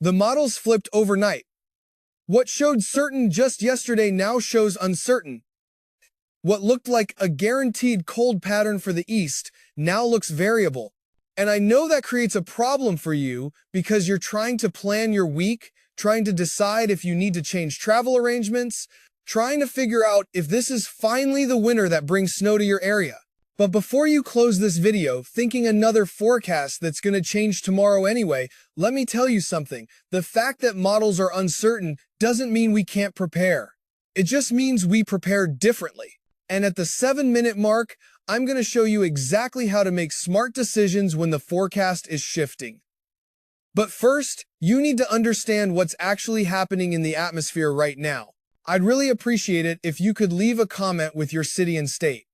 The models flipped overnight. What showed certain just yesterday now shows uncertain. What looked like a guaranteed cold pattern for the east now looks variable. And I know that creates a problem for you because you're trying to plan your week, trying to decide if you need to change travel arrangements, trying to figure out if this is finally the winter that brings snow to your area. But before you close this video thinking another forecast that's going to change tomorrow anyway, let me tell you something. The fact that models are uncertain doesn't mean we can't prepare. It just means we prepare differently. And at the 7-minute mark, I'm going to show you exactly how to make smart decisions when the forecast is shifting. But first, you need to understand what's actually happening in the atmosphere right now. I'd really appreciate it if you could leave a comment with your city and state.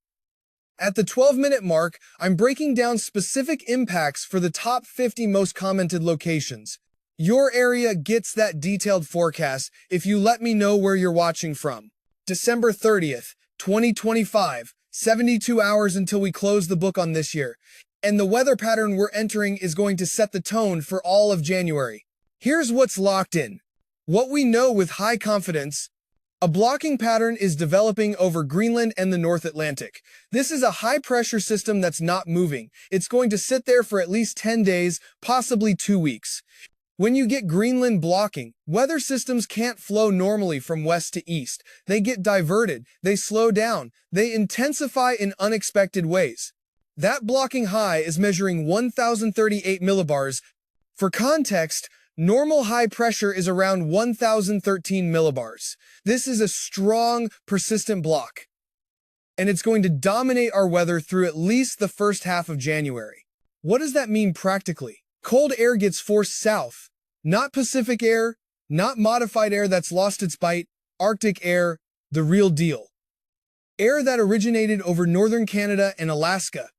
At the 12-minute mark, I'm breaking down specific impacts for the top 50 most commented locations. Your area gets that detailed forecast if you let me know where you're watching from. December 30th, 2025, 72 hours until we close the book on this year. And the weather pattern we're entering is going to set the tone for all of January. Here's what's locked in. What we know with high confidence: a blocking pattern is developing over Greenland and the North Atlantic. This is a high-pressure system that's not moving. It's going to sit there for at least 10 days, possibly 2 weeks. When you get Greenland blocking, weather systems can't flow normally from west to east. They get diverted, they slow down, they intensify in unexpected ways. That blocking high is measuring 1,038 millibars. For context, normal high pressure is around 1,013 millibars. This is a strong, persistent block, and it's going to dominate our weather through at least the first half of January. What does that mean practically? Cold air gets forced south. Not Pacific air, not modified air that's lost its bite, Arctic air, the real deal. Air that originated over northern Canada and Alaska.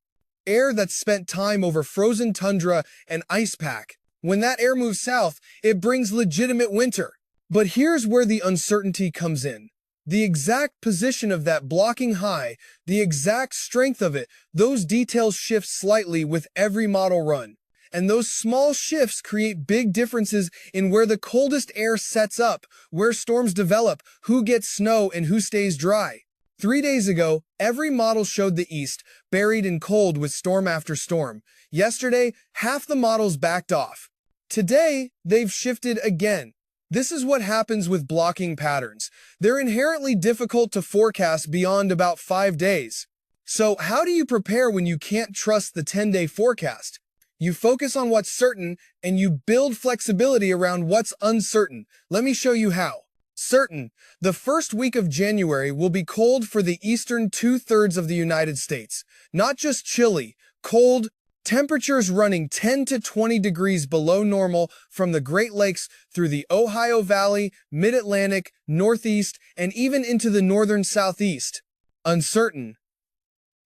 Air that spent time over frozen tundra and ice pack. When that air moves south, it brings legitimate winter. But here's where the uncertainty comes in. The exact position of that blocking high, the exact strength of it, those details shift slightly with every model run. And those small shifts create big differences in where the coldest air sets up, where storms develop, who gets snow, and who stays dry. 3 days ago, every model showed the east, buried in cold with storm after storm. Yesterday, half the models backed off. Today, they've shifted again. This is what happens with blocking patterns. They're inherently difficult to forecast beyond about 5 days. So how do you prepare when you can't trust the 10-day forecast? You focus on what's certain, and you build flexibility around what's uncertain. Let me show you how. Certain. The first week of January will be cold for the eastern 2/3 of the United States. Not just chilly, cold. Temperatures running 10 to 20 degrees below normal from the Great Lakes through the Ohio Valley, Mid-Atlantic, Northeast, and even into the northern Southeast. Uncertain.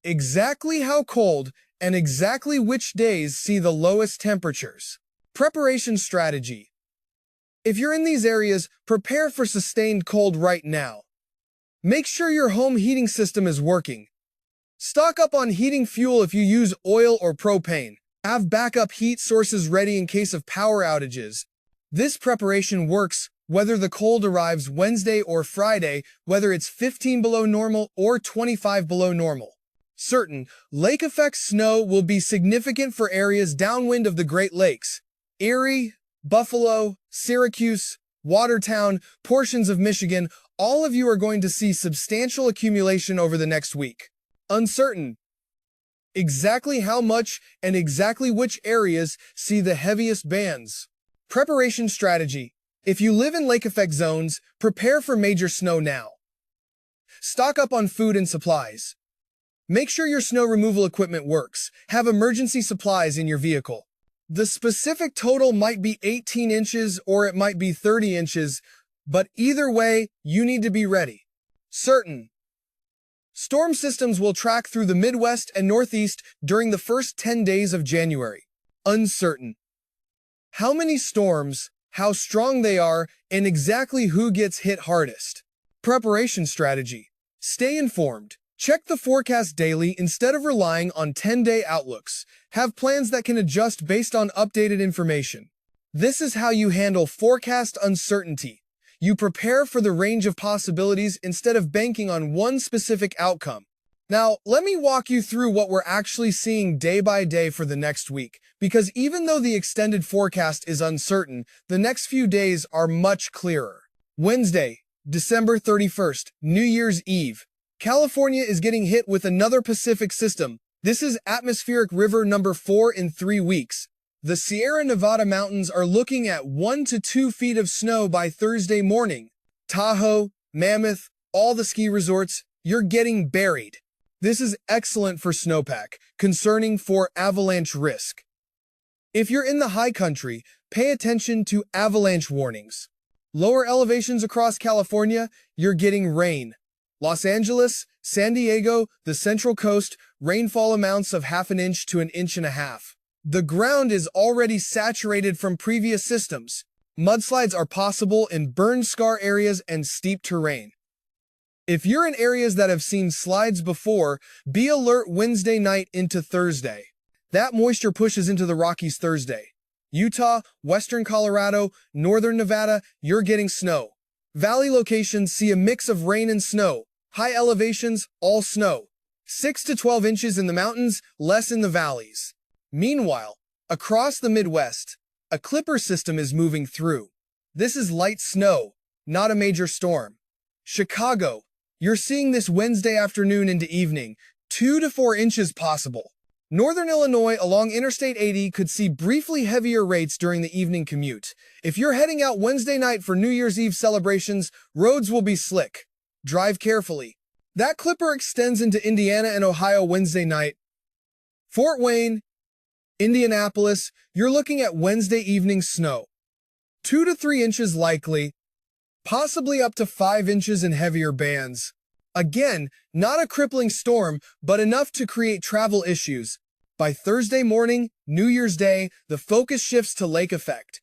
Exactly how cold and exactly which days see the lowest temperatures. Preparation strategy. If you're in these areas, prepare for sustained cold right now. Make sure your home heating system is working. Stock up on heating fuel if you use oil or propane. Have backup heat sources ready in case of power outages. This preparation works whether the cold arrives Wednesday or Friday, whether it's 15 below normal or 25 below normal. Certain, lake effect snow will be significant for areas downwind of the Great Lakes. Erie, Buffalo, Syracuse, Watertown, portions of Michigan, all of you are going to see substantial accumulation over the next week. Uncertain. Exactly how much and exactly which areas see the heaviest bands. Preparation strategy. If you live in lake effect zones, prepare for major snow now. Stock up on food and supplies. Make sure your snow removal equipment works. Have emergency supplies in your vehicle. The specific total might be 18 inches or it might be 30 inches, but either way, you need to be ready. Certain. Storm systems will track through the Midwest and Northeast during the first 10 days of January. Uncertain. How many storms, how strong they are, and exactly who gets hit hardest. Preparation strategy. Stay informed. Check the forecast daily instead of relying on 10-day outlooks. Have plans that can adjust based on updated information. This is how you handle forecast uncertainty. You prepare for the range of possibilities instead of banking on one specific outcome. Now, let me walk you through what we're actually seeing day by day for the next week, because even though the extended forecast is uncertain, the next few days are much clearer. Wednesday, December 31st, New Year's Eve. California is getting hit with another Pacific system. This is atmospheric river number 4 in 3 weeks. The Sierra Nevada mountains are looking at 1 to 2 feet of snow by Thursday morning. Tahoe, Mammoth, all the ski resorts, you're getting buried. This is excellent for snowpack, concerning for avalanche risk. If you're in the high country, pay attention to avalanche warnings. Lower elevations across California, you're getting rain. Los Angeles, San Diego, the Central Coast, rainfall amounts of 1/2 inch to 1.5 inches. The ground is already saturated from previous systems. Mudslides are possible in burn scar areas and steep terrain. If you're in areas that have seen slides before, be alert Wednesday night into Thursday. That moisture pushes into the Rockies Thursday. Utah, western Colorado, northern Nevada, you're getting snow. Valley locations see a mix of rain and snow. High elevations, all snow. 6 to 12 inches in the mountains, less in the valleys. Meanwhile, across the Midwest, a clipper system is moving through. This is light snow, not a major storm. Chicago, you're seeing this Wednesday afternoon into evening, 2 to 4 inches possible. Northern Illinois along Interstate 80 could see briefly heavier rates during the evening commute. If you're heading out Wednesday night for New Year's Eve celebrations, roads will be slick. Drive carefully. That clipper extends into Indiana and Ohio Wednesday night. Fort Wayne, Indianapolis, you're looking at Wednesday evening snow. 2 to 3 inches likely, possibly up to 5 inches in heavier bands. Again, not a crippling storm, but enough to create travel issues. By Thursday morning, New Year's Day, the focus shifts to lake effect.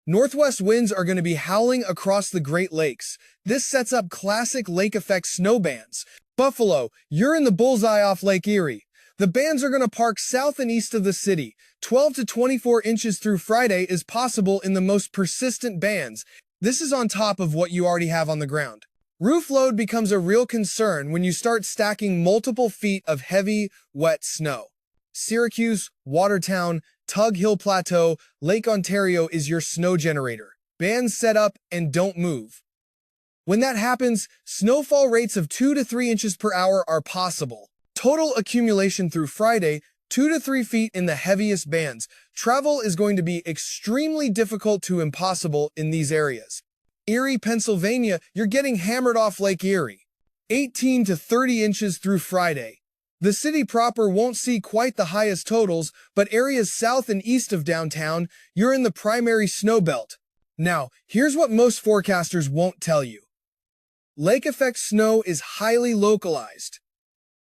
Northwest winds are going to be howling across the Great Lakes. This sets up classic lake effect snow bands. Buffalo, you're in the bullseye off Lake Erie. The bands are going to park south and east of the city. 12 to 24 inches through Friday is possible in the most persistent bands. This is on top of what you already have on the ground. Roof load becomes a real concern when you start stacking multiple feet of heavy, wet snow. Syracuse, Watertown, Tug Hill Plateau, Lake Ontario is your snow generator. Bands set up and don't move. When that happens, snowfall rates of 2 to 3 inches per hour are possible. Total accumulation through Friday, 2 to 3 feet in the heaviest bands. Travel is going to be extremely difficult to impossible in these areas. Erie, Pennsylvania, you're getting hammered off Lake Erie. 18 to 30 inches through Friday. The city proper won't see quite the highest totals, but areas south and east of downtown, you're in the primary snow belt. Now, here's what most forecasters won't tell you. Lake effect snow is highly localized.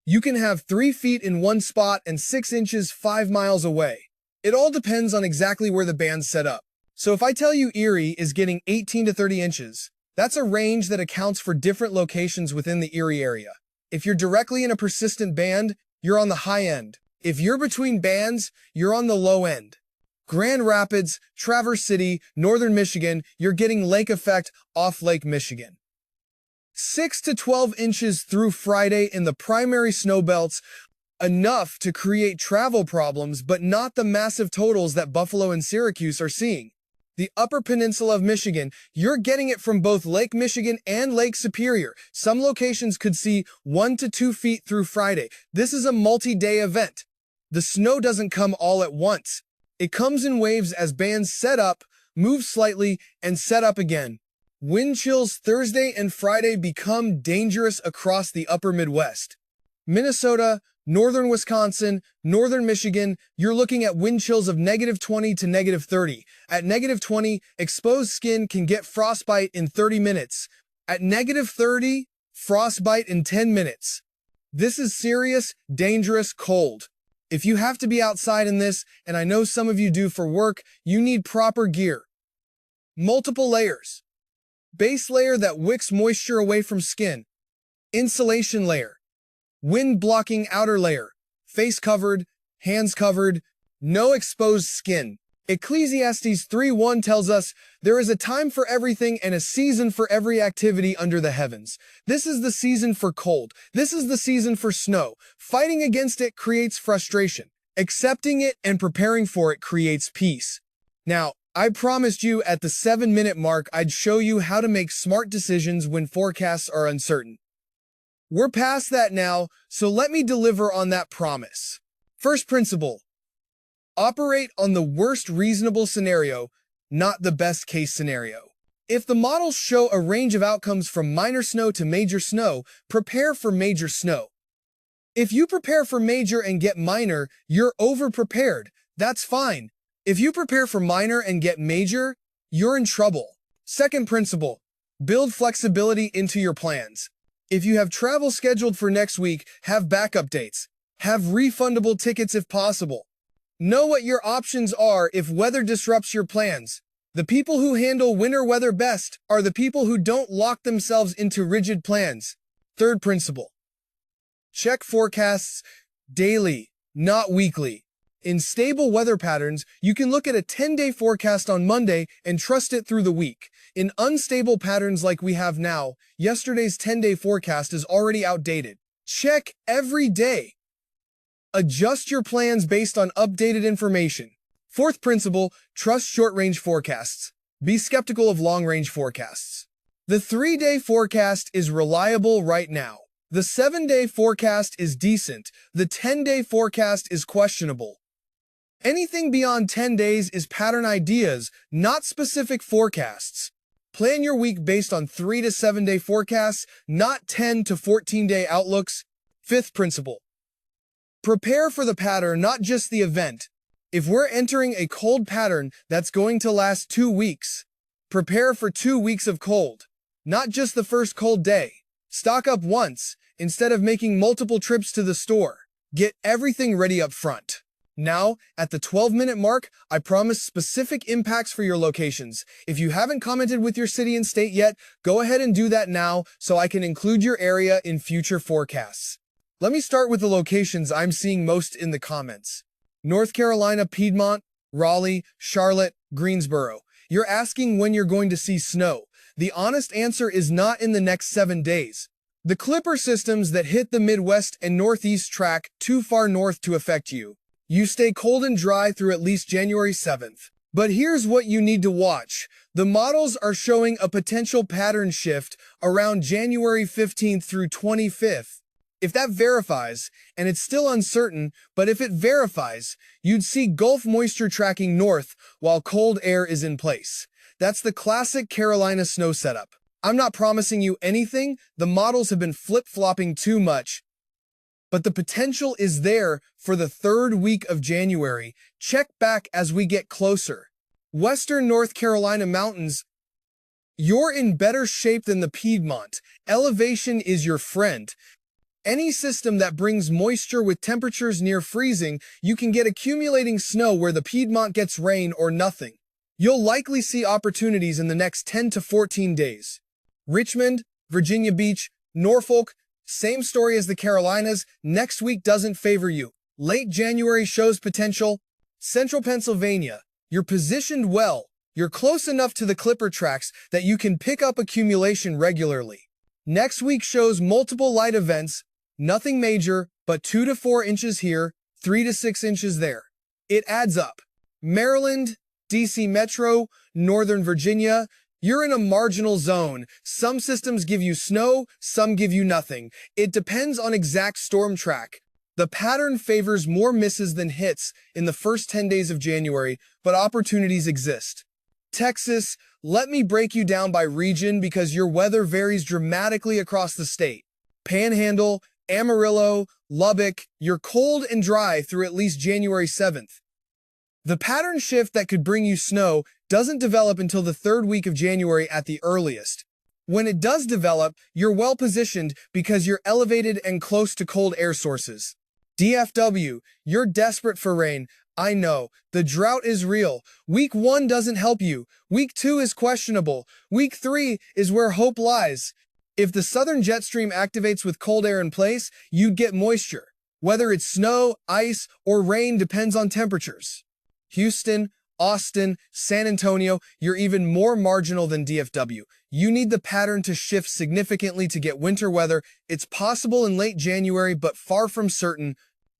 You can have 3 feet in one spot and 6 inches 5 miles away. It all depends on exactly where the band's set up. So if I tell you Erie is getting 18 to 30 inches, that's a range that accounts for different locations within the Erie area. If you're directly in a persistent band, you're on the high end. If you're between bands, you're on the low end. Grand Rapids, Traverse City, Northern Michigan, you're getting lake effect off Lake Michigan. 6 to 12 inches through Friday in the primary snow belts, enough to create travel problems, but not the massive totals that Buffalo and Syracuse are seeing. The Upper Peninsula of Michigan, you're getting it from both Lake Michigan and Lake Superior. Some locations could see 1 to 2 feet through Friday. This is a multi-day event. The snow doesn't come all at once. It comes in waves as bands set up, move slightly, and set up again. Wind chills Thursday and Friday become dangerous across the upper Midwest. Minnesota, northern Wisconsin, northern Michigan, you're looking at wind chills of -20 to -30. At -20, exposed skin can get frostbite in 30 minutes. At -30, frostbite in 10 minutes. This is serious, dangerous cold. If you have to be outside in this, and I know some of you do for work, you need proper gear. Multiple layers. Base layer that wicks moisture away from skin. Insulation layer. Wind-blocking outer layer. Face covered, hands covered, no exposed skin. Ecclesiastes 3:1 tells us, "There is a time for everything and a season for every activity under the heavens." This is the season for cold. This is the season for snow. Fighting against it creates frustration. Accepting it and preparing for it creates peace. Now, I promised you at the 7-minute mark I'd show you how to make smart decisions when forecasts are uncertain. We're past that now, so let me deliver on that promise. First principle: operate on the worst reasonable scenario, not the best case scenario. If the models show a range of outcomes from minor snow to major snow, prepare for major snow. If you prepare for major and get minor, you're over-prepared. That's fine. If you prepare for minor and get major, you're in trouble. Second principle: build flexibility into your plans. If you have travel scheduled for next week, have backup dates. Have refundable tickets if possible. Know what your options are if weather disrupts your plans. The people who handle winter weather best are the people who don't lock themselves into rigid plans. Third principle: check forecasts daily, not weekly. In stable weather patterns, you can look at a 10-day forecast on Monday and trust it through the week. In unstable patterns like we have now, yesterday's 10-day forecast is already outdated. Check every day. Adjust your plans based on updated information. Fourth principle: trust short-range forecasts. Be skeptical of long-range forecasts. The 3-day forecast is reliable right now. The 7-day forecast is decent. The 10-day forecast is questionable. Anything beyond 10 days is pattern ideas, not specific forecasts. Plan your week based on 3 to 7-day forecasts, not 10 to 14-day outlooks. Fifth principle: prepare for the pattern, not just the event. If we're entering a cold pattern that's going to last 2 weeks, prepare for 2 weeks of cold, not just the first cold day. Stock up once, instead of making multiple trips to the store. Get everything ready up front. Now, at the 12-minute mark, I promise specific impacts for your locations. If you haven't commented with your city and state yet, go ahead and do that now so I can include your area in future forecasts. Let me start with the locations I'm seeing most in the comments. North Carolina, Piedmont, Raleigh, Charlotte, Greensboro. You're asking when you're going to see snow. The honest answer is not in the next 7 days. The Clipper systems that hit the Midwest and Northeast track too far north to affect you. You stay cold and dry through at least January 7th. But here's what you need to watch. The models are showing a potential pattern shift around January 15th through 25th. If that verifies, and it's still uncertain, but if it verifies, you'd see Gulf moisture tracking north while cold air is in place. That's the classic Carolina snow setup. I'm not promising you anything. The models have been flip-flopping too much. But the potential is there for the 3rd week of January. Check back as we get closer. Western North Carolina mountains, you're in better shape than the Piedmont. Elevation is your friend. Any system that brings moisture with temperatures near freezing, you can get accumulating snow where the Piedmont gets rain or nothing. You'll likely see opportunities in the next 10 to 14 days. Richmond, Virginia Beach, Norfolk, same story as the Carolinas. Next week doesn't favor you. Late January shows potential. Central Pennsylvania, you're positioned well. You're close enough to the Clipper tracks that you can pick up accumulation regularly. Next week shows multiple light events. Nothing major, but 2 to 4 inches here, 3 to 6 inches there. It adds up. Maryland, DC Metro, Northern Virginia, you're in a marginal zone. Some systems give you snow, some give you nothing. It depends on exact storm track. The pattern favors more misses than hits in the first 10 days of January, but opportunities exist. Texas, let me break you down by region because your weather varies dramatically across the state. Panhandle, Amarillo, Lubbock, you're cold and dry through at least January 7th. The pattern shift that could bring you snow doesn't develop until the 3rd week of January at the earliest. When it does develop, you're well positioned because you're elevated and close to cold air sources. DFW, you're desperate for rain. I know, the drought is real. Week 1 doesn't help you. Week 2 is questionable. Week 3 is where hope lies. If the southern jet stream activates with cold air in place, you'd get moisture. Whether it's snow, ice, or rain depends on temperatures. Houston, Austin, San Antonio, you're even more marginal than DFW. You need the pattern to shift significantly to get winter weather. It's possible in late January, but far from certain.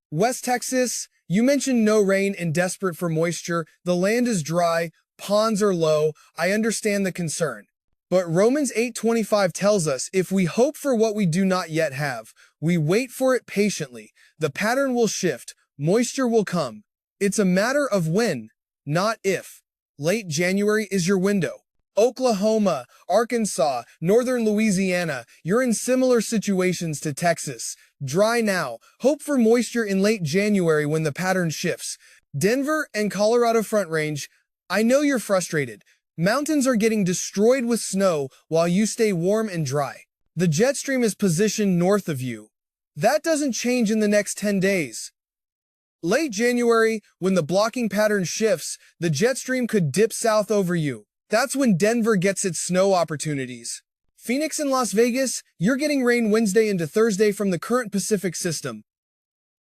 West Texas, you mentioned no rain and desperate for moisture. The land is dry, ponds are low. I understand the concern. But Romans 8:25 tells us, if we hope for what we do not yet have, we wait for it patiently. The pattern will shift, moisture will come. It's a matter of when, not if. Late January is your window. Oklahoma, Arkansas, northern Louisiana, you're in similar situations to Texas. Dry now. Hope for moisture in late January when the pattern shifts. Denver and Colorado Front Range, I know you're frustrated. Mountains are getting destroyed with snow while you stay warm and dry. The jet stream is positioned north of you. That doesn't change in the next 10 days. Late January, when the blocking pattern shifts, the jet stream could dip south over you. That's when Denver gets its snow opportunities. Phoenix and Las Vegas, you're getting rain Wednesday into Thursday from the current Pacific system.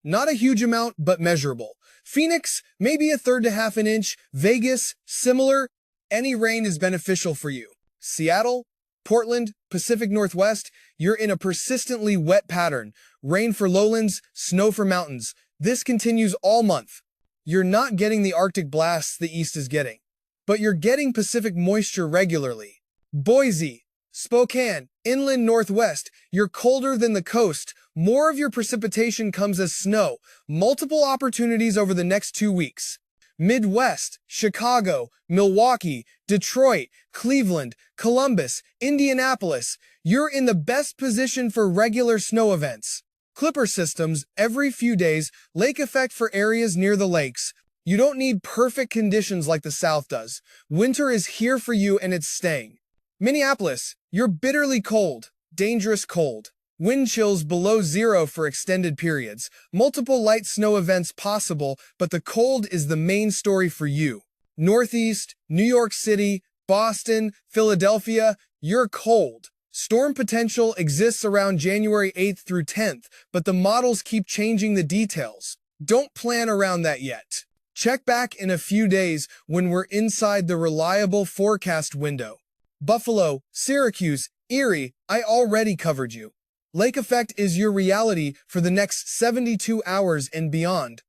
Not a huge amount, but measurable. Phoenix, maybe a third to half an inch. Vegas, similar. Any rain is beneficial for you. Seattle, Portland, Pacific Northwest, you're in a persistently wet pattern. Rain for lowlands, snow for mountains. This continues all month. You're not getting the Arctic blasts the East is getting, but you're getting Pacific moisture regularly. Boise, Spokane, inland Northwest, you're colder than the coast. More of your precipitation comes as snow. Multiple opportunities over the next 2 weeks. Midwest, Chicago, Milwaukee, Detroit, Cleveland, Columbus, Indianapolis, you're in the best position for regular snow events. Clipper systems every few days, lake effect for areas near the lakes. You don't need perfect conditions like the South does. Winter is here for you and it's staying. Minneapolis, you're bitterly cold, dangerous cold. Wind chills below zero for extended periods. Multiple light snow events possible, but the cold is the main story for you. Northeast, New York City, Boston, Philadelphia, you're cold. Storm potential exists around January 8th through 10th, but the models keep changing the details. Don't plan around that yet. Check back in a few days when we're inside the reliable forecast window. Buffalo, Syracuse, Erie, I already covered you. Lake effect is your reality for the next 72 hours and beyond.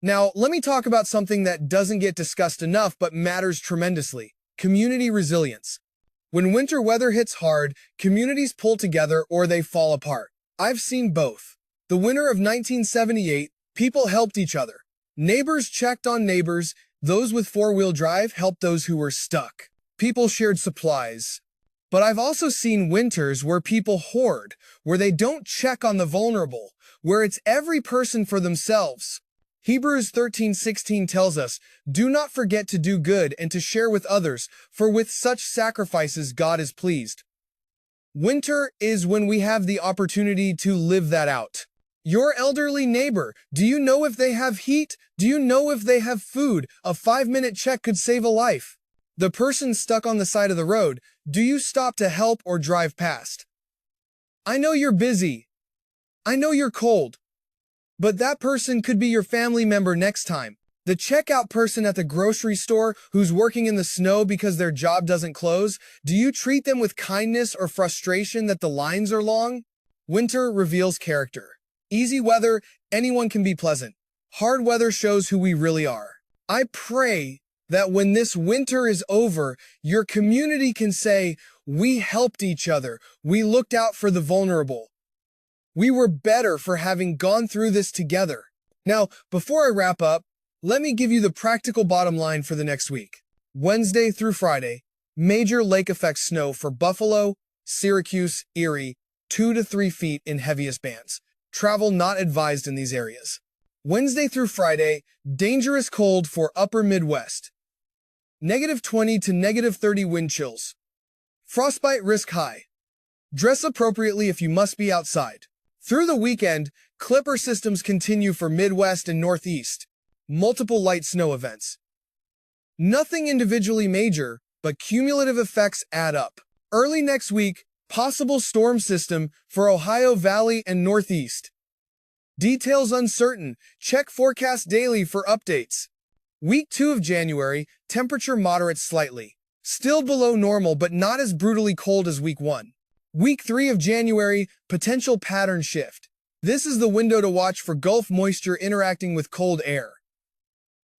Now, let me talk about something that doesn't get discussed enough but matters tremendously: community resilience. When winter weather hits hard, communities pull together or they fall apart. I've seen both. The winter of 1978, people helped each other. Neighbors checked on neighbors. Those with four-wheel drive helped those who were stuck. People shared supplies. But I've also seen winters where people hoard, where they don't check on the vulnerable, where it's every person for themselves. Hebrews 13:16 tells us, "Do not forget to do good and to share with others, for with such sacrifices God is pleased." Winter is when we have the opportunity to live that out. Your elderly neighbor, do you know if they have heat? Do you know if they have food? A 5-minute check could save a life. The person stuck on the side of the road, do you stop to help or drive past? I know you're busy. I know you're cold. But that person could be your family member next time. The checkout person at the grocery store who's working in the snow because their job doesn't close, do you treat them with kindness or frustration that the lines are long? Winter reveals character. Easy weather, anyone can be pleasant. Hard weather shows who we really are. I pray that when this winter is over, your community can say, "We helped each other. We looked out for the vulnerable. We were better for having gone through this together." Now, before I wrap up, let me give you the practical bottom line for the next week. Wednesday through Friday, major lake effect snow for Buffalo, Syracuse, Erie, 2 to 3 feet in heaviest bands. Travel not advised in these areas. Wednesday through Friday, dangerous cold for upper Midwest. -20 to -30 wind chills. Frostbite risk high. Dress appropriately if you must be outside. Through the weekend, Clipper systems continue for Midwest and Northeast. Multiple light snow events. Nothing individually major, but cumulative effects add up. Early next week, possible storm system for Ohio Valley and Northeast. Details uncertain. Check forecast daily for updates. Week 2 of January, temperature moderates slightly. Still below normal, but not as brutally cold as Week 1. Week 3 of January, potential pattern shift. This is the window to watch for Gulf moisture interacting with cold air.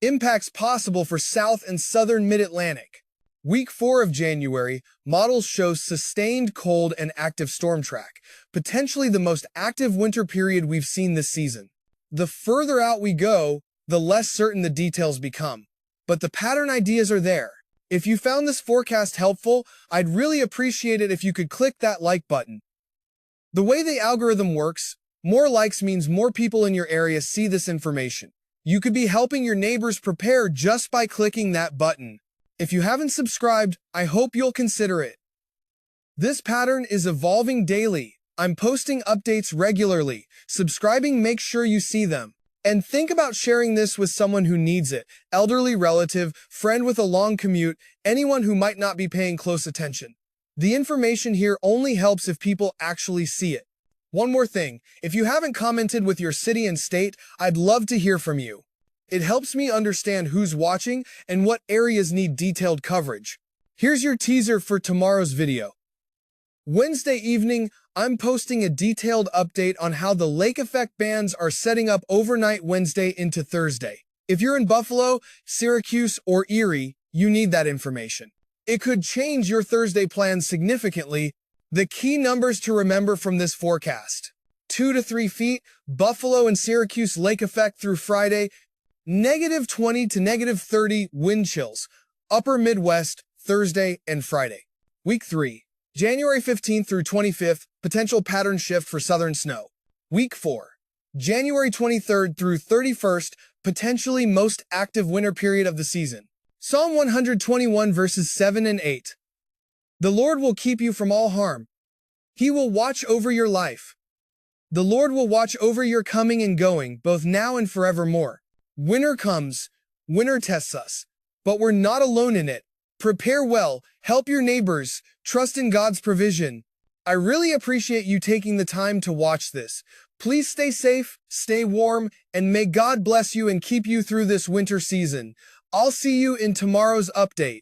Impacts possible for South and Southern Mid-Atlantic. Week 4 of January, models show sustained cold and active storm track, potentially the most active winter period we've seen this season. The further out we go, the less certain the details become. But the pattern ideas are there. If you found this forecast helpful, I'd really appreciate it if you could click that like button. The way the algorithm works, more likes means more people in your area see this information. You could be helping your neighbors prepare just by clicking that button. If you haven't subscribed, I hope you'll consider it. This pattern is evolving daily. I'm posting updates regularly. Subscribing makes sure you see them. And think about sharing this with someone who needs it. Elderly relative, friend with a long commute, anyone who might not be paying close attention. The information here only helps if people actually see it. One more thing, if you haven't commented with your city and state, I'd love to hear from you. It helps me understand who's watching and what areas need detailed coverage. Here's your teaser for tomorrow's video. Wednesday evening, I'm posting a detailed update on how the lake effect bands are setting up overnight Wednesday into Thursday. If you're in Buffalo, Syracuse, or Erie, you need that information. It could change your Thursday plans significantly. The key numbers to remember from this forecast: 2 to 3 feet, Buffalo and Syracuse lake effect through Friday, -20 to -30 wind chills, upper Midwest, Thursday and Friday. Week 3, January 15th through 25th, potential pattern shift for southern snow. Week 4, January 23rd through 31st, potentially most active winter period of the season. Psalm 121 verses 7 and 8. The Lord will keep you from all harm. He will watch over your life. The Lord will watch over your coming and going, both now and forevermore. Winter comes, winter tests us, but we're not alone in it. Prepare well, help your neighbors, trust in God's provision. I really appreciate you taking the time to watch this. Please stay safe, stay warm, and may God bless you and keep you through this winter season. I'll see you in tomorrow's update.